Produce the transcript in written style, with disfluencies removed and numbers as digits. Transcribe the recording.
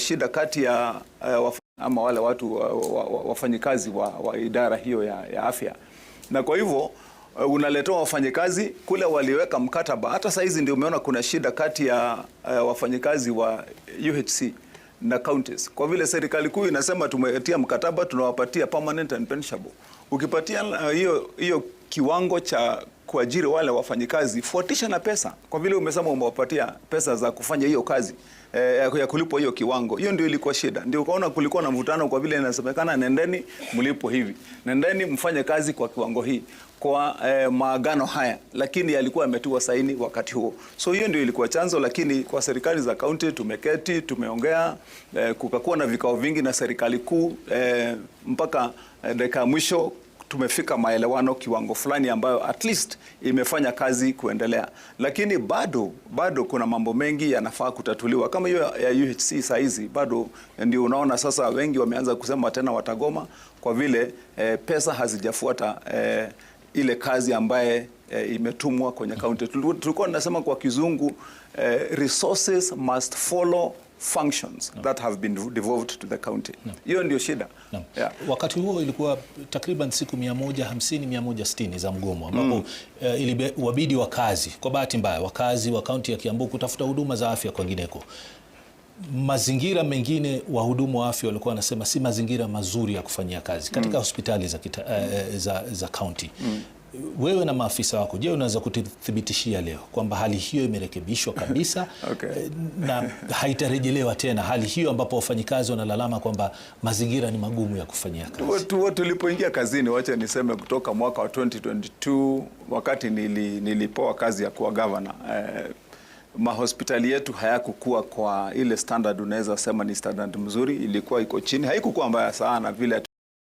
Shida kati ya ama wale watu wafanyikazi wa idara hiyo ya afya, na kwa hivyo unaletewa wafanyikazi kule waliweka mkataba. Hata saa hizi ndio umeona kuna shida kati ya wafanyikazi wa UHC na counties, kwa vile serikali kuu inasema tumetia mkataba, tunawapatia permanent and pensionable. Ukipatia hiyo kiwango cha kuajiri wale wafanyikazi, fuatisha na pesa, kwa vile umesema umewapatia pesa za kufanya hiyo kazi ya kulipwa hiyo kiwango. Hiyo ndio ilikuwa shida, ndio ukaona kulikuwa na mvutano, kwa vile inasemekana nendeni mlipo hivi, nendeni mfanye kazi kwa kiwango hii, kwa maagano haya, lakini yalikuwa yametiwa saini wakati huo. So hiyo ndio ilikuwa chanzo, lakini kwa serikali za kaunti tumeketi, tumeongea, kukakuwa na vikao vingi na serikali kuu, mpaka dakika ya mwisho tumefika maelewano kiwango fulani ambayo at least imefanya kazi kuendelea, lakini bado kuna mambo mengi yanafaa kutatuliwa kama hiyo ya UHC. Saa hizi bado ndio unaona sasa wengi wameanza kusema tena watagoma, kwa vile pesa hazijafuata ile kazi ambaye imetumwa kwenye county. Tulikuwa tunasema kwa kizungu, resources must follow functions that have been devolved to the county. Hiyo ndio shida. Yeah. Wakati huo ilikuwa takriban siku 150-160 za mgomo, ambapo iliwabidi wakazi, kwa bahati mbaya, wakazi wa kaunti ya Kiambu kutafuta huduma za afya kwingineko. Mazingira mengine wahudumu wa afya walikuwa wanasema si mazingira mazuri ya kufanyia kazi katika hospitali za kaunti. Wewe na maafisa wako, je, unaweza kuthibitishia leo kwamba hali hiyo imerekebishwa kabisa? Okay. Na haitarejelewa tena hali hiyo ambapo wafanyikazi wanalalama kwamba mazingira ni magumu ya kufanyia kazi? Tulipoingia kazini, wacha niseme kutoka mwaka wa 2022 wakati nilipoa kazi ya kuwa governor, mahospitali yetu hayakukua kwa ile standard unaweza sema ni standard mzuri, ilikuwa iko chini, haikukuwa mbaya sana vile